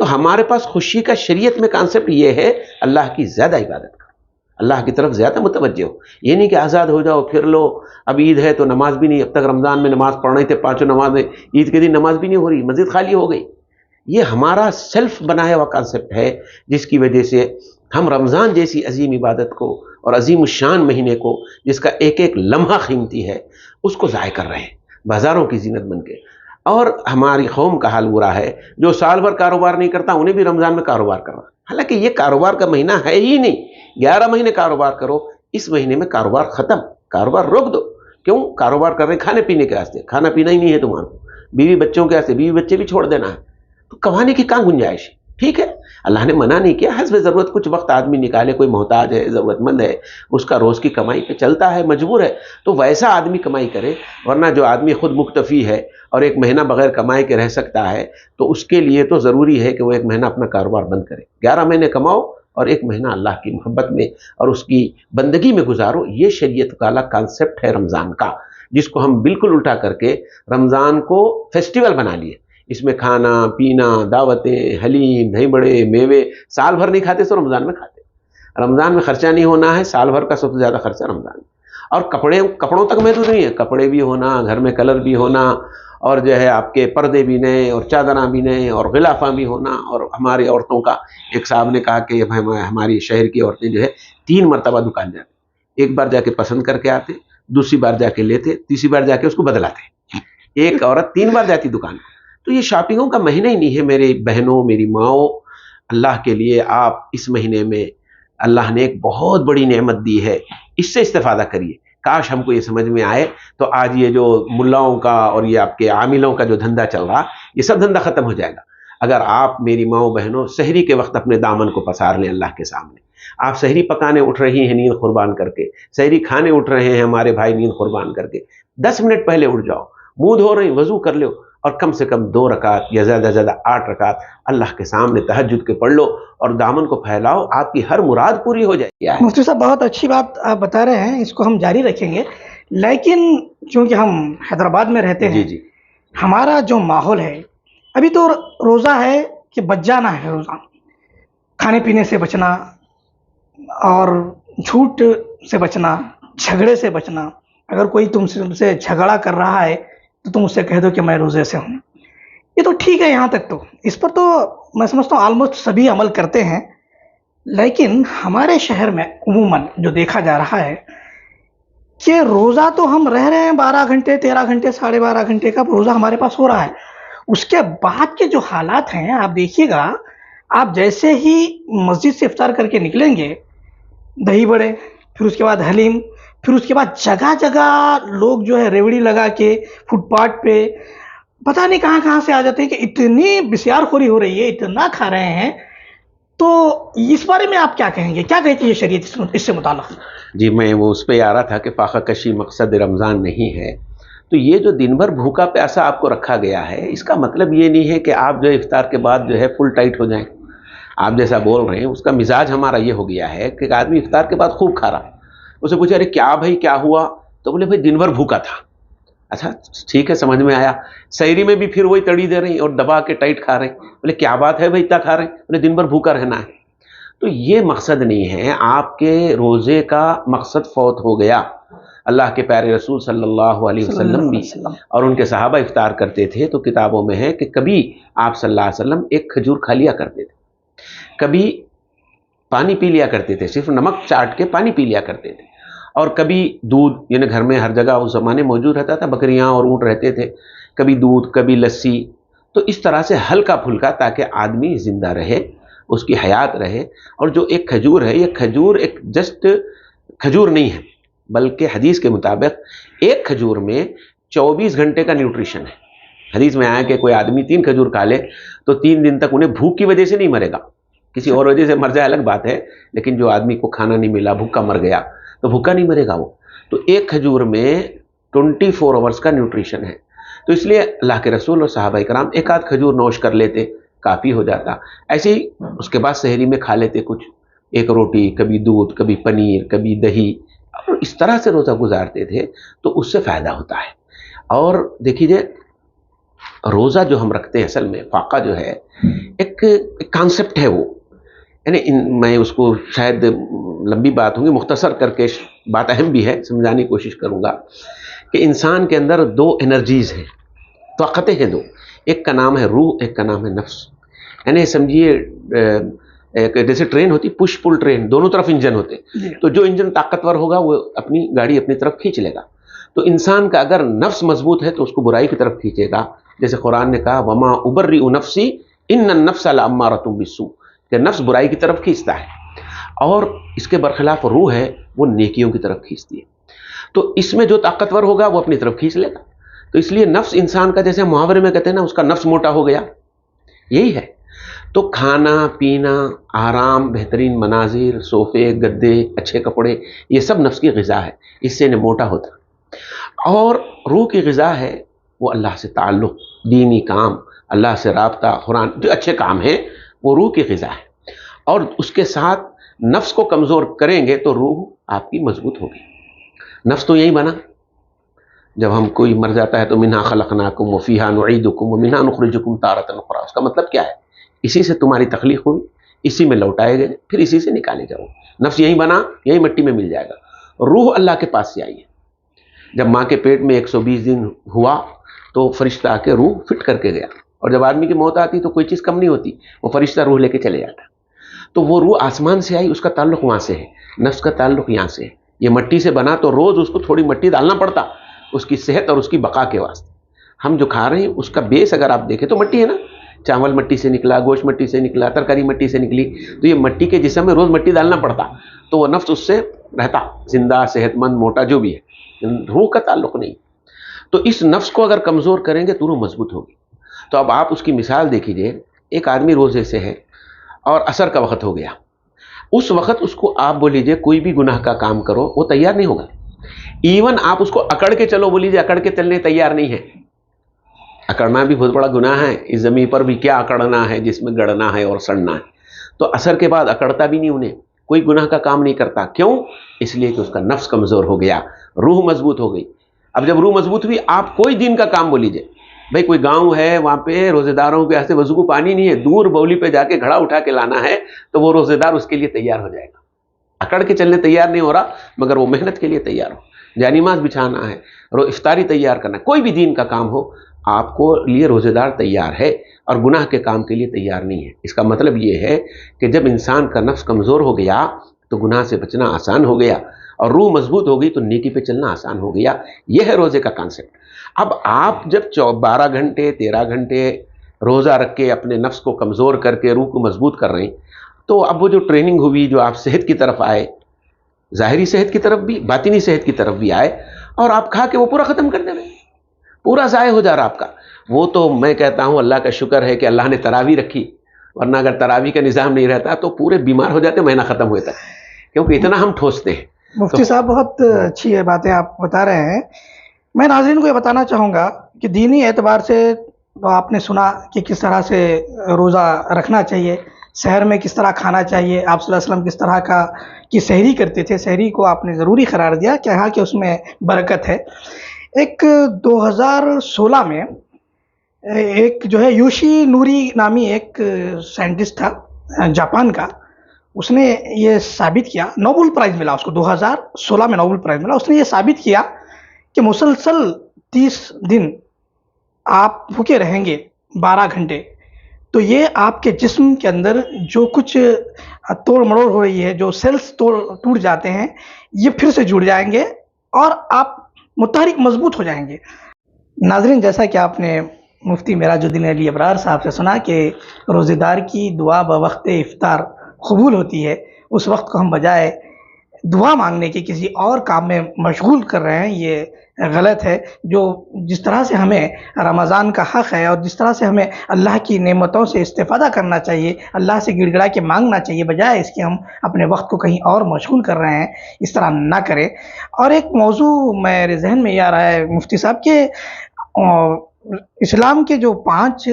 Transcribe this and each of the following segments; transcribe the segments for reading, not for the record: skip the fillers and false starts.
تو ہمارے پاس خوشی کا شریعت میں کانسیپٹ یہ ہے اللہ کی زیادہ عبادت کرو، اللہ کی طرف زیادہ متوجہ ہو. یہ نہیں کہ آزاد ہو جاؤ پھر لو، اب عید ہے تو نماز بھی نہیں، اب تک رمضان میں نماز پڑھ رہے تھے پانچوں نمازیں، عید کے دن نماز بھی نہیں ہو رہی، مسجد خالی ہو گئی. یہ ہمارا سیلف بنایا ہوا کانسیپٹ ہے، جس کی وجہ سے ہم رمضان جیسی عظیم عبادت کو اور عظیم الشان مہینے کو، جس کا ایک ایک لمحہ قیمتی ہے، اس کو ضائع کر رہے ہیں بازاروں کی زینت بن کے. اور ہماری قوم کا حال برا ہے، جو سال بھر کاروبار نہیں کرتا انہیں بھی رمضان میں کاروبار کر رہا. حالانکہ یہ کاروبار کا مہینہ ہے ہی نہیں. 11 مہینے کاروبار کرو، اس مہینے میں کاروبار ختم، کاروبار روک دو. کیوں؟ کاروبار کر رہے ہیں کھانے پینے کے واسطے، کھانا پینا ہی نہیں ہے تمہارا کو، بیوی بچوں کے واسطے، بیوی بچے بھی چھوڑ دینا ہے، تو کمانے کی کہاں گنجائش ہے؟ ٹھیک ہے، اللہ نے منع نہیں کیا، حسب ضرورت کچھ وقت آدمی نکالے، کوئی محتاج ہے، ضرورت مند ہے، اس کا روز کی کمائی پہ چلتا ہے، مجبور ہے، تو ویسا آدمی کمائی کرے. ورنہ جو آدمی خود مکتفی ہے اور ایک مہینہ بغیر کمائے کے رہ سکتا ہے، تو اس کے لیے تو ضروری ہے کہ وہ ایک مہینہ اپنا کاروبار بند کرے. 11 مہینے کماؤ اور ایک مہینہ اللہ کی محبت میں اور اس کی بندگی میں گزارو. یہ شریعت والا کانسیپٹ ہے رمضان کا، جس کو ہم بالکل الٹا کر کے رمضان کو فیسٹیول بنا لیے. اس میں کھانا پینا، دعوتیں، حلیم، دہی بڑے، میوے، سال بھر نہیں کھاتے سو رمضان میں کھاتے. رمضان میں خرچہ نہیں ہونا ہے، سال بھر کا سب سے زیادہ خرچہ رمضان میں. اور کپڑوں تک محدود نہیں ہے، کپڑے بھی ہونا، گھر میں کلر بھی ہونا، اور جو ہے آپ کے پردے بھی نئے اور چادراں بھی نئے اور غلافاں بھی ہونا. اور ہماری عورتوں کا، ایک صاحب نے کہا کہ ہماری شہر کی عورتیں جو ہے 3 مرتبہ دکان جاتی، ایک بار جا کے پسند کر کے آتے، دوسری بار جا کے لیتے، تیسری بار جا کے اس کو بدلاتے. ایک عورت 3 بار جاتی دکان. تو یہ شاپنگوں کا مہینہ ہی نہیں ہے میرے بہنوں، میری ماؤں. اللہ کے لیے آپ اس مہینے میں اللہ نے ایک بہت بڑی نعمت دی ہے، اس سے استفادہ کریے. کاش ہم کو یہ سمجھ میں آئے تو آج یہ جو ملاؤں کا اور یہ آپ کے عاملوں کا جو دھندا چل رہا، یہ سب دھندا ختم ہو جائے گا. اگر آپ میری ماؤں بہنوں سحری کے وقت اپنے دامن کو پسار لیں اللہ کے سامنے. آپ سحری پکانے اٹھ رہی ہیں نیند قربان کر کے، سحری کھانے اٹھ رہے ہیں ہمارے بھائی نیند قربان کر کے، 10 منٹ پہلے اٹھ جاؤ، منہ دھو رہے ہیں وضو کر لو، اور کم سے کم 2 رکعت یا زیادہ سے زیادہ 8 رکعت اللہ کے سامنے تہجد کے پڑھ لو اور دامن کو پھیلاؤ، آپ کی ہر مراد پوری ہو جائے گی. مفتی صاحب بہت اچھی بات آپ بتا رہے ہیں، اس کو ہم جاری رکھیں گے. لیکن چونکہ ہم حیدرآباد میں رہتے ہیں، جی ہمارا جو ماحول ہے، ابھی تو روزہ ہے کہ بچ جانا ہے روزہ. کھانے پینے سے بچنا اور جھوٹ سے بچنا، جھگڑے سے بچنا. اگر کوئی تم سے جھگڑا کر رہا ہے تو تم اس سے کہہ دو کہ میں روزے سے ہوں. یہ تو ٹھیک ہے، یہاں تک تو اس پر تو میں سمجھتا ہوں آلموسٹ سبھی عمل کرتے ہیں. لیکن ہمارے شہر میں عموماً جو دیکھا جا رہا ہے کہ روزہ تو ہم رہ رہے ہیں 12 گھنٹے، 13 گھنٹے، 12.5 گھنٹے کا روزہ ہمارے پاس ہو رہا ہے. اس کے بعد کے جو حالات ہیں آپ دیکھیے گا، آپ جیسے ہی مسجد سے افطار کر کے نکلیں گے، دہی بڑے، پھر اس کے بعد حلیم، پھر اس کے بعد جگہ جگہ لوگ جو ہے ریوڑی لگا کے فٹ پاتھ پہ پتہ نہیں کہاں کہاں سے آ جاتے ہیں کہ اتنی بسیار خوری ہو رہی ہے، اتنا کھا رہے ہیں. تو اس بارے میں آپ کیا کہیں گے؟ کیا کہتی ہے شریعت اس سے متعلق؟ جی، میں وہ اس پہ آ رہا تھا کہ فاقہ کشی مقصد رمضان نہیں ہے. تو یہ جو دن بھر بھوکا پیاسا آپ کو رکھا گیا ہے، اس کا مطلب یہ نہیں ہے کہ آپ جو افطار کے بعد جو ہے فل ٹائٹ ہو جائیں. آپ جیسا بول رہے ہیں اس کا مزاج ہمارا یہ ہو گیا ہے کہ آدمی افطار کے بعد خوب کھا رہا. اسے پوچھا ارے کیا بھائی کیا ہوا؟ تو بولے بھائی دن بھر بھوکا تھا. اچھا ٹھیک ہے، سمجھ میں آیا. سحری میں بھی پھر وہی تڑی دے رہی اور دبا کے ٹائٹ کھا رہے ہیں. بولے کیا بات ہے بھائی اتنا کھا رہے ہیں؟ بولے دن بھر بھوکا رہنا ہے. تو یہ مقصد نہیں ہے. آپ کے روزے کا مقصد فوت ہو گیا. اللہ کے پیارے رسول صلی اللہ علیہ وسلم بھی اور ان کے صحابہ افطار کرتے تھے تو کتابوں میں ہے کہ کبھی آپ صلی اللہ علیہ وسلم ایک کھجور کھا لیا کرتے تھے، کبھی پانی پی لیا کرتے تھے، صرف نمک چاٹ کے پانی پی لیا کرتے تھے، اور کبھی دودھ، یعنی گھر میں ہر جگہ اس زمانے موجود رہتا تھا، بکریاں اور اونٹ رہتے تھے، کبھی دودھ کبھی لسی. تو اس طرح سے ہلکا پھلکا تاکہ آدمی زندہ رہے، اس کی حیات رہے. اور جو ایک کھجور ہے، یہ کھجور ایک جسٹ کھجور نہیں ہے، بلکہ حدیث کے مطابق ایک کھجور میں 24 گھنٹے کا نیوٹریشن ہے. حدیث میں آیا کہ کوئی آدمی 3 کھجور کھا لے تو 3 دن تک انہیں بھوک کی وجہ سے نہیں مرے گا، کسی اور وجہ سے مر جائے الگ بات ہے، لیکن جو آدمی کو کھانا نہیں ملا، بھوکا مر گیا، تو بھوکا نہیں مرے گا وہ. تو ایک کھجور میں 24 آورز کا نیوٹریشن ہے. تو اس لیے اللہ کے رسول اور صحابہ کرام ایک آدھ کھجور نوش کر لیتے، کافی ہو جاتا. ایسے ہی اس کے بعد سحری میں کھا لیتے کچھ، ایک روٹی، کبھی دودھ، کبھی پنیر، کبھی دہی، اور اس طرح سے روزہ گزارتے تھے. تو اس سے فائدہ ہوتا ہے. اور دیکھیے روزہ جو ہم رکھتے ہیں اصل میں فاقہ جو ہے ایک کانسیپٹ ہے وہ، یعنی میں اس کو شاید لمبی بات ہوگی، مختصر کر کے بات اہم بھی ہے سمجھانے کی کوشش کروں گا کہ انسان کے اندر دو انرجیز ہیں، طاقتیں ہیں دو، ایک کا نام ہے روح، ایک کا نام ہے نفس. یعنی سمجھیے جیسے ٹرین ہوتی، پش پل ٹرین، دونوں طرف انجن ہوتے، تو جو انجن طاقتور ہوگا وہ اپنی گاڑی اپنی طرف کھینچ لے گا. تو انسان کا اگر نفس مضبوط ہے تو اس کو برائی کی طرف کھینچے گا، جیسے قرآن نے کہا وما ابرئ نفسی ان النفس لامارۃ بالسوء، کہ نفس برائی کی طرف کھینچتا ہے، اور اس کے برخلاف روح ہے وہ نیکیوں کی طرف کھینچتی ہے. تو اس میں جو طاقتور ہوگا وہ اپنی طرف کھینچ لے گا. تو اس لیے نفس انسان کا، جیسے محاورے میں کہتے ہیں نا اس کا نفس موٹا ہو گیا، یہی ہے. تو کھانا پینا، آرام، بہترین مناظر، صوفے، گدے، اچھے کپڑے، یہ سب نفس کی غذا ہے، اس سے انہیں موٹا ہوتا. اور روح کی غذا ہے وہ اللہ سے تعلق، دینی کام، اللہ سے رابطہ، قرآن، جو اچھے کام ہیں وہ روح کی غذا ہے. اور اس کے ساتھ نفس کو کمزور کریں گے تو روح آپ کی مضبوط ہوگی. نفس تو یہی بنا، جب ہم کوئی مر جاتا ہے تو منہا خلقناکم وفیہا نعیدکم ومنہا نخرجکم تارۃ اخری. اس کا مطلب کیا ہے؟ اسی سے تمہاری تخلیق ہوئی، اسی میں لوٹائے گئے، پھر اسی سے نکالے جاؤ. نفس یہی بنا، یہی مٹی میں مل جائے گا. روح اللہ کے پاس سے آئی ہے. جب ماں کے پیٹ میں 120 دن ہوا تو فرشتہ آ کے روح فٹ کر کے گیا، اور جب آدمی کی موت آتی تو کوئی چیز کم نہیں ہوتی، وہ فرشتہ روح لے کے چلے جاتا. تو وہ روح آسمان سے آئی، اس کا تعلق وہاں سے ہے. نفس کا تعلق یہاں سے ہے. یہ مٹی سے بنا تو روز اس کو تھوڑی مٹی ڈالنا پڑتا اس کی صحت اور اس کی بقا کے واسطے. ہم جو کھا رہے ہیں اس کا بیس اگر آپ دیکھیں تو مٹی ہے نا، چاول مٹی سے نکلا، گوشت مٹی سے نکلا، ترکاری مٹی سے نکلی. تو یہ مٹی کے جسم میں روز مٹی ڈالنا پڑتا تو وہ نفس اس سے رہتا زندہ، صحت مند، موٹا جو بھی ہے. روح کا تعلق نہیں. تو اس نفس کو اگر کمزور کریں گے تو روح مضبوط ہوگی. تو اب آپ اس کی مثال دیکھیے، ایک آدمی روزے سے ہے اور عصر کا وقت ہو گیا، اس وقت اس کو آپ بول لیجیے کوئی بھی گناہ کا کام کرو وہ تیار نہیں ہوگا. ایون آپ اس کو اکڑ کے چلو، بول لیجیے، اکڑ کے چلنے تیار نہیں ہے. اکڑنا بھی بہت بڑا گناہ ہے. اس زمین پر بھی کیا اکڑنا ہے جس میں گڑنا ہے اور سڑنا ہے. تو عصر کے بعد اکڑتا بھی نہیں، انہیں کوئی گناہ کا کام نہیں کرتا. کیوں؟ اس لیے کہ اس کا نفس کمزور ہو گیا، روح مضبوط ہو گئی. اب جب روح مضبوط ہوئی، آپ کوئی دین کا کام بول لیجیے. بھائی کوئی گاؤں ہے وہاں پہ روزے داروں کے ہاتھ سے وضو کو پانی نہیں ہے، دور بولی پہ جا کے گھڑا اٹھا کے لانا ہے، تو وہ روزے دار اس کے لیے تیار ہو جائے گا. اکڑ کے چلنے تیار نہیں ہو رہا مگر وہ محنت کے لیے تیار ہو. جانماز بچھانا ہے، افطاری تیار کرنا ہے، کوئی بھی دین کا کام ہو آپ کو لیے روزے دار تیار ہے، اور گناہ کے کام کے لیے تیار نہیں ہے. اس کا مطلب یہ ہے کہ جب انسان کا نفس کمزور ہو گیا تو گناہ سے بچنا آسان ہو گیا، اور روح مضبوط ہو گئی تو نیکی پہ چلنا آسان ہو گیا. یہ ہے روزے کا کانسیپٹ. اب آپ جب 12 گھنٹے 13 گھنٹے روزہ رکھ کے اپنے نفس کو کمزور کر کے روح کو مضبوط کر رہے ہیں، تو اب وہ جو ٹریننگ ہوئی، جو آپ صحت کی طرف آئے، ظاہری صحت کی طرف بھی، باطنی صحت کی طرف بھی آئے، اور آپ کھا کے وہ پورا ختم کر دے رہے، پورا ضائع ہو جا رہا آپ کا. وہ تو میں کہتا ہوں اللہ کا شکر ہے کہ اللہ نے تراویح رکھی، ورنہ اگر تراویح کا نظام نہیں رہتا تو پورے بیمار ہو جاتے مہینہ ختم ہوئے تک، کیونکہ اتنا ہم ٹھوستے ہیں. مفتی صاحب بہت اچھی باتیں آپ بتا رہے ہیں. میں ناظرین کو یہ بتانا چاہوں گا کہ دینی اعتبار سے تو آپ نے سنا کہ کس طرح سے روزہ رکھنا چاہیے، سحر میں کس طرح کھانا چاہیے. آپ صلی اللہ علیہ وسلم کس طرح کی سحری کرتے تھے، سحری کو آپ نے ضروری قرار دیا، کہا کہ اس میں برکت ہے. ایک 2016 میں ایک جو ہے یوشی نوری نامی ایک سائنٹسٹ تھا جاپان کا، اس نے یہ ثابت کیا، نوبل پرائز ملا اس کو، 2016 میں نوبل پرائز ملا. اس نے یہ ثابت کیا کہ مسلسل 30 دن آپ بھوکے رہیں گے 12 گھنٹے، تو یہ آپ کے جسم کے اندر جو کچھ توڑ مڑوڑ ہو رہی ہے، جو سیلز ٹوٹ جاتے ہیں، یہ پھر سے جڑ جائیں گے اور آپ متحرک مضبوط ہو جائیں گے. ناظرین، جیسا کہ آپ نے مفتی معراج الدین علی ابرار صاحب سے سنا کہ روزے دار کی دعا بوقت افطار قبول ہوتی ہے، اس وقت کو ہم بجائے دعا مانگنے کے کسی اور کام میں مشغول کر رہے ہیں، یہ غلط ہے. جو جس طرح سے ہمیں رمضان کا حق ہے اور جس طرح سے ہمیں اللہ کی نعمتوں سے استفادہ کرنا چاہیے، اللہ سے گڑ گڑا کے مانگنا چاہیے، بجائے اس کے ہم اپنے وقت کو کہیں اور مشغول کر رہے ہیں. اس طرح نہ کریں. اور ایک موضوع میرے ذہن میں یہ آ رہا ہے مفتی صاحب کہ اسلام کے جو 5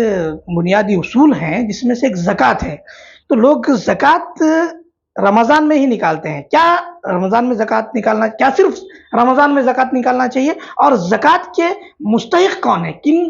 بنیادی اصول ہیں جس میں سے ایک زکوٰۃ ہے، تو لوگ زکوٰۃ رمضان میں ہی نکالتے ہیں. کیا رمضان میں زکوٰۃ نکالنا، کیا صرف رمضان میں زکوٰۃ نکالنا چاہیے؟ اور زکوٰۃ کے مستحق کون ہیں، کن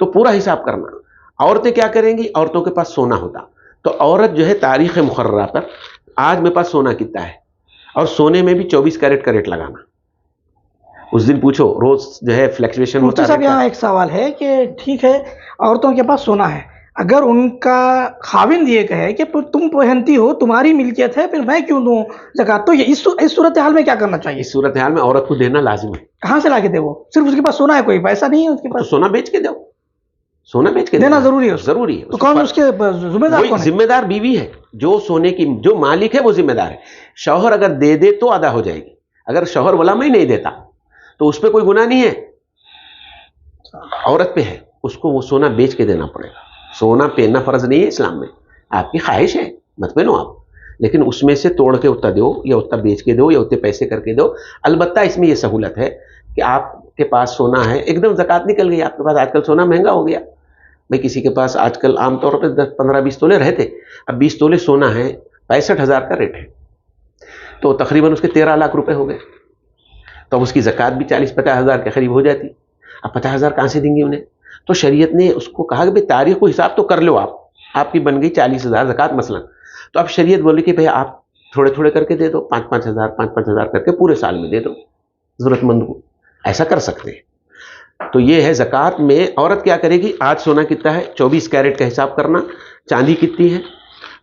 تو پورا حساب کرنا. عورتیں کیا کریں گی؟ عورتوں کے پاس سونا ہوتا تو عورت جو ہے تاریخ مقررہ پر آج میرے پاس سونا کتنا ہے اور سونے میں بھی 24 کیرٹ کا ریٹ لگانا. اس دن پوچھو روز جو ہے فلیکچویشن ہوتا مفتی صاحب یہاں ایک سوال ہے کہ ٹھیک ہے عورتوں کے پاس سونا ہے, اگر ان کا خاوند یہ کہے کہ تم پہنتی ہو تمہاری ملکیت ہے پھر میں کیوں دوں زکوٰۃ, تو یہ اس صورتحال میں کیا کرنا چاہیے؟ اس صورتحال میں عورت کو دینا لازم ہے. کہاں سے لا کے دے؟ وہ صرف اس کے پاس سونا ہے, کوئی پیسہ نہیں ہے اس کے تو پاس, سونا بیچ کے دو, سونا بیچ کے دینا ضروری ہے. ضروری ہے. تو کون اس کے ذمہ دار کون ہے؟ ذمہ دار بیوی ہے, جو سونے کی جو مالک ہے وہ ذمہ دار ہے. شوہر اگر دے دے تو ادا ہو جائے گی, اگر شوہر بولا میں نہیں دیتا تو اس پہ کوئی گناہ نہیں ہے, عورت پہ ہے, اس کو وہ سونا بیچ کے دینا پڑے گا. سونا پہننا فرض نہیں ہے اسلام میں, آپ کی خواہش ہے مت پہنو آپ, لیکن اس میں سے توڑ کے اتنا دو یا اتنا بیچ کے دو یا اتنے پیسے کر کے دو. البتہ اس میں یہ سہولت ہے کہ آپ کے پاس سونا ہے, ایک دم زکوٰۃ نکل گئی آپ کے پاس. آج کل سونا مہنگا ہو گیا بھائی, کسی کے پاس آج کل عام طور پہ 10 15 20 تولے رہتے, اب 20 تولے سونا ہے 65,000 کا ریٹ ہے, تو تقریباً اس کے 13 لاکھ روپے ہو گئے. تو اب اس کی زکوٰۃ بھی 40-50 ہزار کے قریب ہو جاتی. اب 50 ہزار کہاں سے دیں گے انہیں؟ تو شریعت نے اس کو کہا کہ بھائی تاریخ کو حساب تو کر لو, آپ کی بن گئی 40 ہزار زکوٰۃ مثلاً, تو اب شریعت بولی کہ بھائی آپ تھوڑے تھوڑے کر کے دے دو, 5-5 ہزار 5-5 ہزار کر کے پورے سال میں دے دو ضرورت مند کو, ایسا کر سکتے ہیں. تو یہ ہے زکوٰۃ میں عورت کیا کرے گی؟ آج سونا کتنا ہے 24 کیرٹ کا حساب کرنا, چاندی کتنی ہے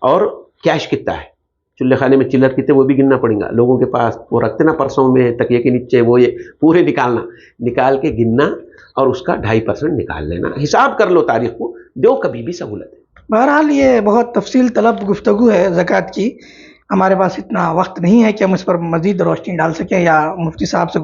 اور کیش کتنا ہے, چولہے خانے میں چلر کتنے وہ بھی گننا پڑے گا. لوگوں کے پاس وہ رکھتے نا پرسوں میں تکیے کے نیچے, وہ یہ پورے نکال کے گننا اور اس کا 2.5% نکال لینا. حساب کر لو تاریخ کو, دو کبھی بھی سہولت ہے. بہرحال یہ بہت تفصیل طلب گفتگو ہے زکوٰۃ کی, ہمارے پاس اتنا وقت نہیں ہے کہ ہم اس پر مزید روشنی ڈال سکیں یا مفتی صاحب سے